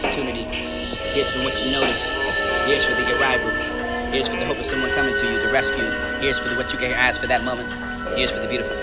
opportunity. Here's for what you notice. Here's for the arrival. Here's for the hope of someone coming to you to rescue. Here's for what you can ask for that moment. Here's for the beautiful.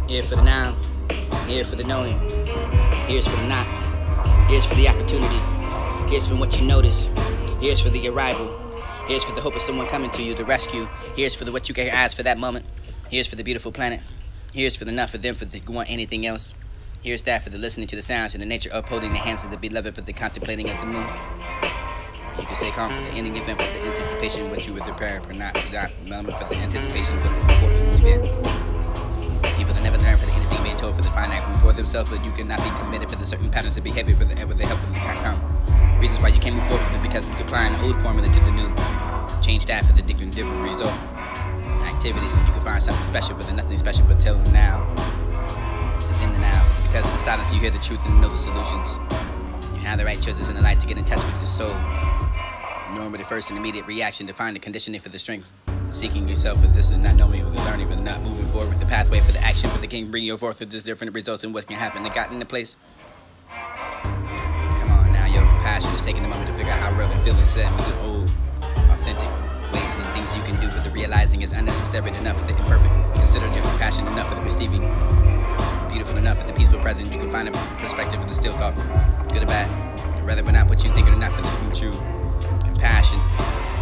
Here for the now, here for the knowing, here's for the not, here's for the opportunity, here's for what you notice, here's for the arrival, here's for the hope of someone coming to you to rescue, here's for the what you can ask for that moment, here's for the beautiful planet, here's for the not for them for the want anything else, here's that for the listening to the sounds and the nature upholding the hands of the beloved for the contemplating at the moon. You can say calm for the ending event for the anticipation what you were preparing for not moment for the anticipation for the important event. People that never learn for the anything being told for the finite from before themselves, but you cannot be committed for the certain patterns of behavior for the ever the help of the come. Reasons why you can't move forward for them because we apply an old formula to the new. Change that for the different result. Activities and you can find something special for the nothing special but till now. It's in the now for the because of the silence you hear the truth and know the solutions. You have the right choices in the light to get in touch with your soul. Normally the first and immediate reaction to find the conditioning for the strength. Seeking yourself for this and not knowing, with the learning, but not moving forward with the pathway for the action for the king, bring you forth with just different results and what can happen that got into place. Come on now, your compassion is taking a moment to figure out how real and feeling set with the old, authentic ways and things you can do for the realizing is unnecessary enough for the imperfect. Consider your compassion enough for the receiving, beautiful enough for the peaceful present. You can find a perspective of the still thoughts, good or bad, and whether or not what you think or not for this being true. Compassion.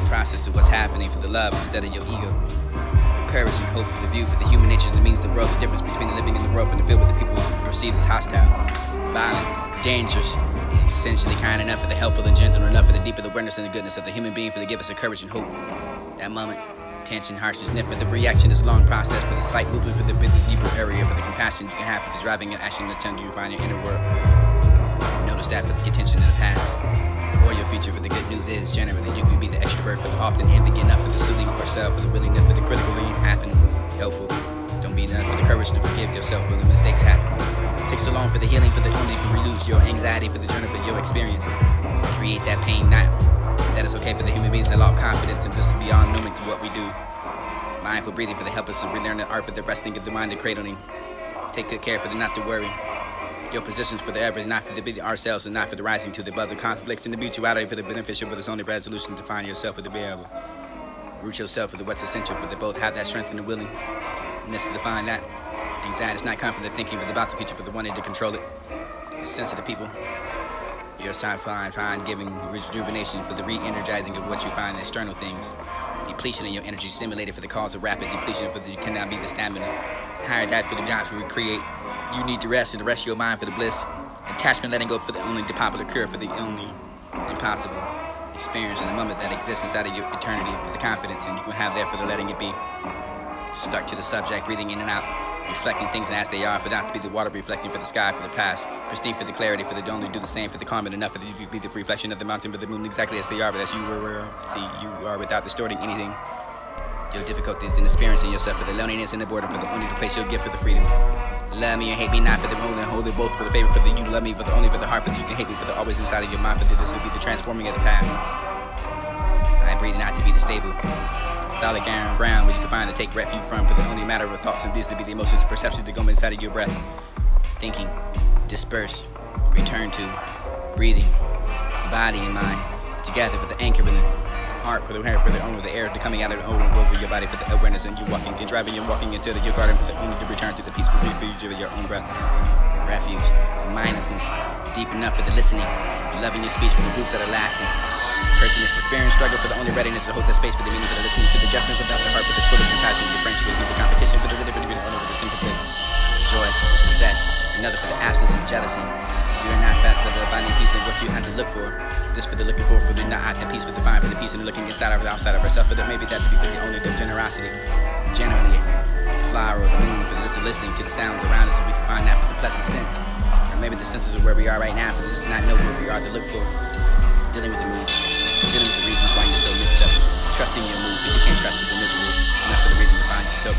Process of what's happening for the love instead of your ego. Your courage and hope for the view for the human nature that means the world, the difference between the living and the world and the field with the people perceived as hostile, violent, dangerous, and essentially kind enough for the helpful and gentle enough for the deeper the awareness and the goodness of the human being for to give us a courage and hope. That moment, tension, harshness, and for the reaction is a long process for the slight movement for the deeper area for the compassion you can have for the driving your action to turn you find your inner world. Notice that for the attention in the past. Or your future for the good news is generally you can be the extrovert for the often envy enough for the soothing of yourself for the willingness for the critically happen helpful. Don't be enough for the courage to forgive yourself when the mistakes happen. Takes so long for the healing for the only to lose your anxiety for the journey for your experience. Create that pain not that is okay for the human beings that lost confidence and this is beyond knowing to what we do. Mindful breathing for the help us to relearn the art for the resting of the mind and cradling. Take good care for the not to worry. Your positions for the ever, not for the ourselves and not for the rising to the above the conflicts and the mutuality for the beneficial for the only resolution to find yourself for the be able. Root yourself for the what's essential for the both have that strength and the willingness to define that. Anxiety is not confident thinking for the about the future for the wanting to control it. The sensitive people. Your side find giving rejuvenation for the re-energizing of what you find in external things. Depletion in your energy simulated for the cause of rapid depletion for the you cannot be the stamina. Higher that for the God to recreate. You need to rest and to rest your mind for the bliss. Attachment letting go for the only the popular cure for the only impossible. Experience in the moment that exists inside of your eternity for the confidence and you can have there for the letting it be. Stuck to the subject, breathing in and out. Reflecting things as they are for not to be the water reflecting for the sky for the past. Pristine for the clarity for the only do the same for the calm and enough for the to be the reflection of the mountain for the moon exactly as they are, but as you were see you are without distorting anything. Your difficulties in experiencing yourself for the loneliness and the boredom for the only place you'll get for the freedom. Love me and hate me not for the only and hold it both for the favor for the you love me for the only for the heart for the you can hate me for the always inside of your mind for the this will be the transforming of the past. I breathe not to be the stable. Solid ground where you can find to take refuge from for the only matter of thoughts and these to be the emotions and perceptions to go inside of your breath. Thinking, disperse, return to, breathing, body and mind, together with the anchor in the heart, for the owner of the air, the coming out of the owner over your body for the awareness, and you walking and driving and walking into your garden for the owner to return to the peaceful refuge of your own breath. Refuge, mindlessness, deep enough for the listening, loving your speech for the roots that are lasting. Person that's experienced struggle for the only readiness to hold that space for the meaning, for the listening to the judgment without the heart, for the full of compassion, the friendship will be the competition, for the delivery to be the owner with the sympathy, joy, success, another for the absence of jealousy. You are not that for the finding peace in what you have to look for. This for the looking for the not out the peace, for the find for the peace and the looking inside of outside of herself, for that maybe that to be the only the generosity. Generally, flower of the moon for this listening to the sounds around us, so we can find that for the pleasant sense. Or maybe the senses of where we are right now, for this is not know where we are to look for. Dealing with the moods, dealing with the reasons why you're so mixed up. Trusting your mood, if you can't trust with the miserable, enough for the reason to find yourself.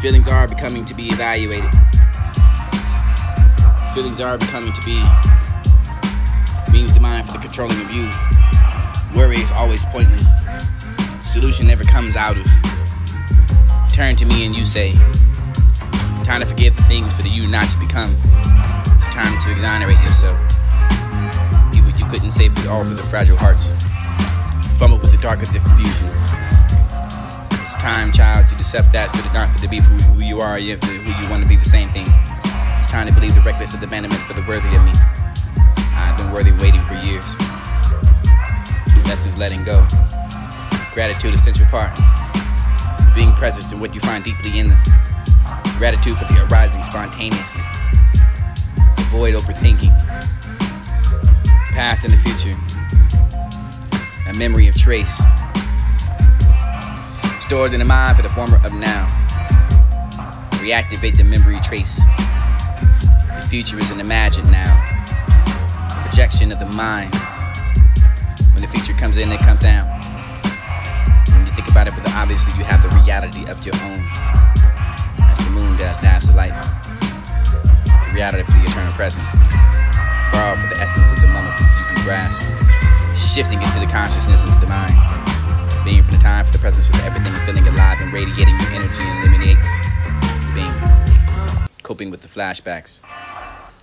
Feelings are becoming to be evaluated. Feelings are becoming to be means to mind for the controlling of you. Worry is always pointless. Solution never comes out of. Turn to me and you say, time to forgive the things for the you not to become. It's time to exonerate yourself. Be what you couldn't say for all for the fragile hearts. Fumble with the dark of the confusion. It's time, child, to accept that for the not for to be for who you are, yet for who you want to be the same thing. It's time to believe the reckless of abandonment for the worthy of me. I've been worthy waiting for years. Lessons letting go. Gratitude, essential part. Being present in what you find deeply in them. Gratitude for the arising spontaneously. Avoid overthinking. Past and the future. A memory of trace. Stored in the mind for the former of now. Reactivate the memory trace. The future is an imagined now. Projection of the mind. When the future comes in, it comes down. When you think about it, for the obviously you have the reality of your own. As the moon does, that's the light. The reality for the eternal present. Borrow for the essence of the moment you can grasp. Shifting into the consciousness, into the mind. Being from the time for the presence of everything, feeling alive and radiating your energy eliminates being. Coping with the flashbacks.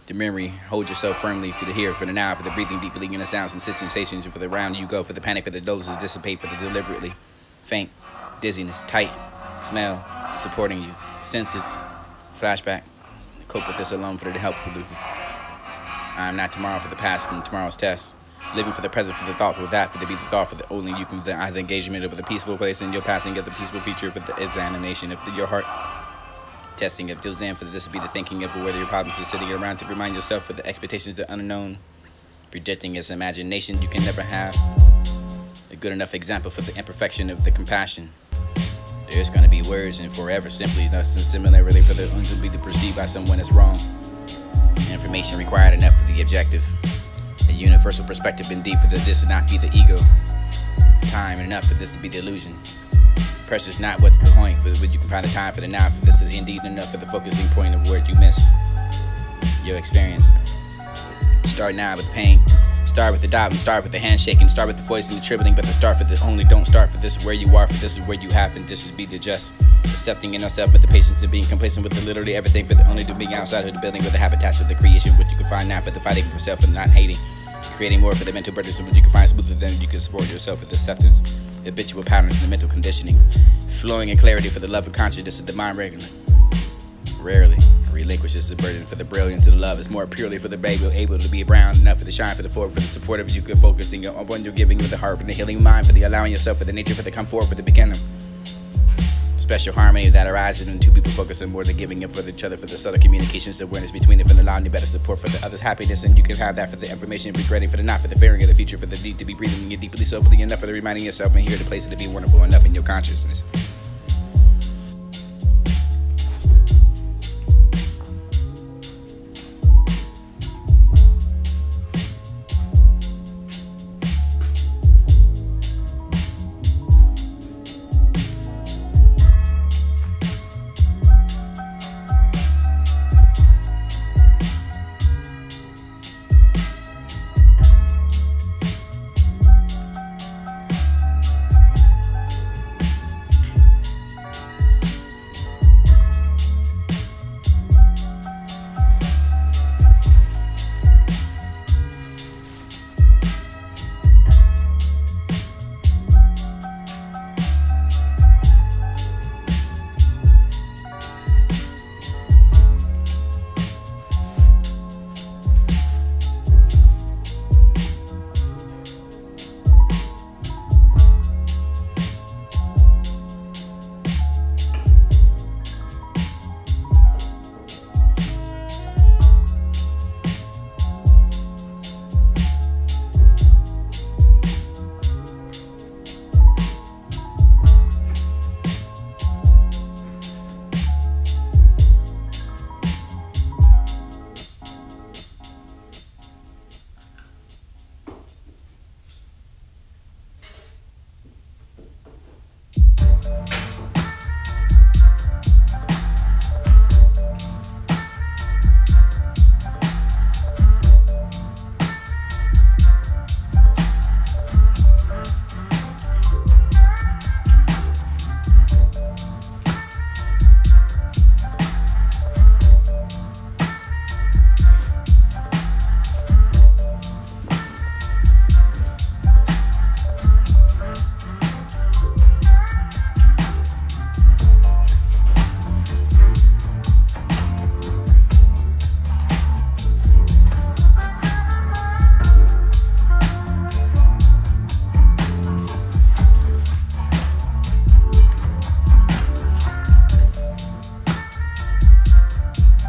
The memory, hold yourself firmly to the here, for the now, for the breathing deeply in the sounds and sensations, and for the round you go, for the panic, for the doses dissipate, for the deliberately faint, dizziness, tight, smell, supporting you, senses, flashback. Cope with this alone for the help. I am not tomorrow for the past and tomorrow's test. Living for the present, for the thought, for that, for the be the thought, for the only you can, the engagement of the peaceful place in your passing of the peaceful future, for the examination of your heart. Testing of Joseph, for this will be the thinking of whether your problems are sitting around to remind yourself for the expectations of the unknown. Projecting as imagination you can never have. A good enough example for the imperfection of the compassion. There's going to be words and forever simply thus and similarly for the to be perceived by someone as wrong. Information required enough for the objective. A universal perspective indeed for this to not be the ego. Time enough for this to be the illusion. Precious not what's behind, for what you can find the time for the now, for this is indeed enough for the focusing point of where you miss your experience. Start now with pain. Start with the doubt and start with the handshaking. Start with the voice and the trembling, but the start for the only don't start for this is where you are, for this is where you have, and this should be the just. Accepting in yourself with the patience of being complacent with the literally everything for the only to being outside of the building with the habitats of the creation, what you can find now for the fighting for yourself and not hating. Creating more for the mental burdens, what you can find smoother than you can support yourself with acceptance. The habitual patterns and the mental conditionings. Flowing in clarity for the love of consciousness of the mind regularly. Rarely relinquishes the burden for the brilliance of the love. It's more purely for the baby, able to be brown enough for the shine, for the forward, for the supportive. You can focusing on what you're giving with the heart, for the healing mind, for the allowing yourself, for the nature, for the come forward, for the beginning. Special harmony that arises when two people focus on more than giving it for each other, for the subtle communications, the awareness between them, and allowing you better support for the other's happiness. And you can have that for the information, be ready for the not, for the fearing of the future, for the need to be breathing you deeply, soberly enough, for the reminding yourself and here the place to be wonderful enough in your consciousness.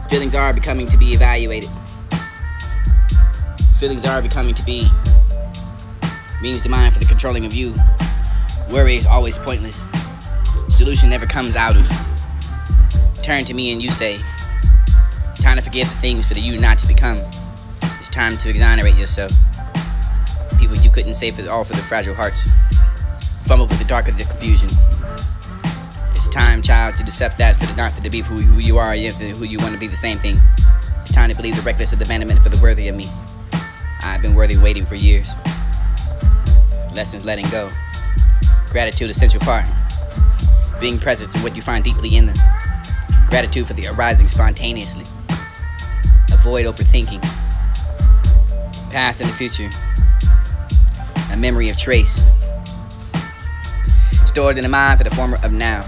Feelings are becoming to be evaluated. Feelings are becoming to be means to mind for the controlling of you. Worry is always pointless. Solution never comes out of. Turn to me and you say, time to forget the things for the you not to become. It's time to exonerate yourself. People you couldn't say for all for the fragile hearts. Fumble with the dark of the confusion. It's time, child, to accept that for the not for to be who you are and who you want to be the same thing. It's time to believe the reckless of the abandonment for the worthy of me. I've been worthy waiting for years. Lessons letting go. Gratitude, essential part. Being present to what you find deeply in them. Gratitude for the arising spontaneously. Avoid overthinking. Past and the future. A memory of trace. Stored in the mind for the former of now.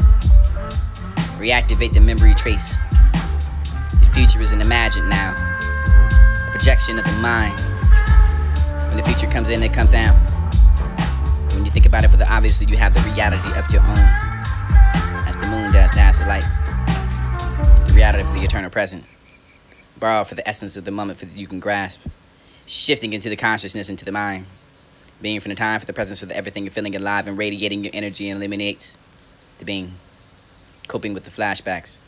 Reactivate the memory trace. The future is an imagined now. A projection of the mind. When the future comes in, it comes down. When you think about it, for the obviously you have the reality of your own. As the moon does, that's the light. The reality of the eternal present. Borrow for the essence of the moment for that you can grasp. Shifting into the consciousness, into the mind. Being from the time for the presence for the everything you're feeling alive and radiating your energy and eliminates the being. Coping with the flashbacks.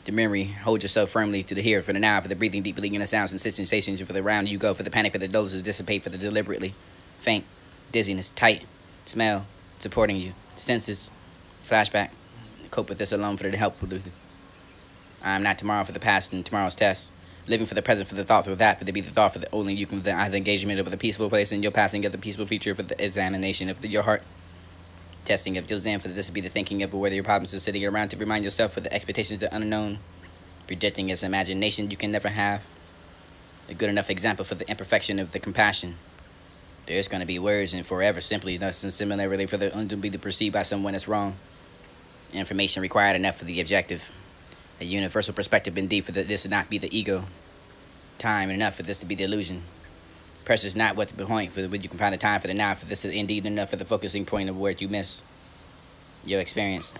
The memory, hold yourself firmly to the here for the now, for the breathing deeply in the sounds and sensations, for the round you go, for the panic, for the doses dissipate, for the deliberately faint, dizziness, tight, smell, supporting you, senses, flashback. Cope with this alone for the help with it. I am not tomorrow for the past and tomorrow's test. Living for the present, for the thought, for that, for the be the thought, for the only you can, the engagement of the peaceful place and your passing of the peaceful feature for the examination of your heart. Testing of Zen for this to be the thinking of whether your problems are sitting around to remind yourself for the expectations of the unknown. Predicting as imagination you can never have. A good enough example for the imperfection of the compassion. There's going to be words and forever simply thus and similarly for the to be perceived by someone as wrong. Information required enough for the objective. A universal perspective indeed for this to not be the ego. Time enough for this to be the illusion. Precious not what the point for what you can find the time for the now for this is indeed enough for the focusing point of where you miss your experience.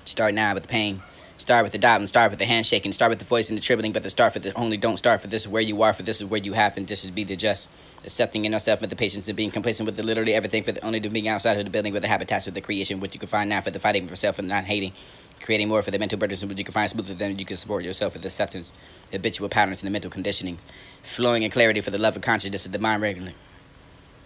Start now with the pain. Start with the doubt and start with the handshaking. Start with the voice and the trembling, but the start for the only don't start for this is where you are, for this is where you have, and this is be the just. Accepting in yourself with the patience and being complacent with the literally everything for the only to being outside of the building with the habitats of the creation, which you can find now for the fighting for self and not hating. Creating more for the mental burdens, which you can find smoother than you can support yourself with acceptance. The habitual patterns and the mental conditionings. Flowing in clarity for the love of consciousness of the mind regularly.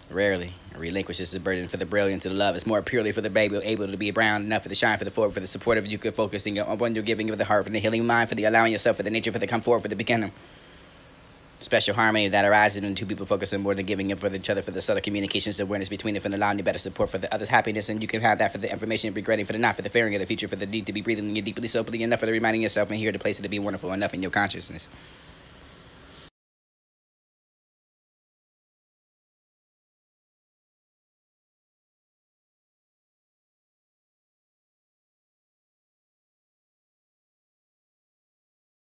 Rarely relinquishes the burden for the brilliance of the love. It's more purely for the baby, able to be brown enough for the shine, for the forward, for the supportive. You can focusing on one you're giving of the heart, for the healing mind, for the allowing yourself, for the nature, for the come forward, for the beginning. Special harmony that arises when two people focus on more than giving it for each other, for the subtle communications, the awareness between them, for the allowing you better support for the other's happiness, and you can have that for the information, regretting for the not, for the fearing of the future, for the need to be breathing you deeply, soapily enough for the reminding yourself and here the place to be wonderful enough in your consciousness.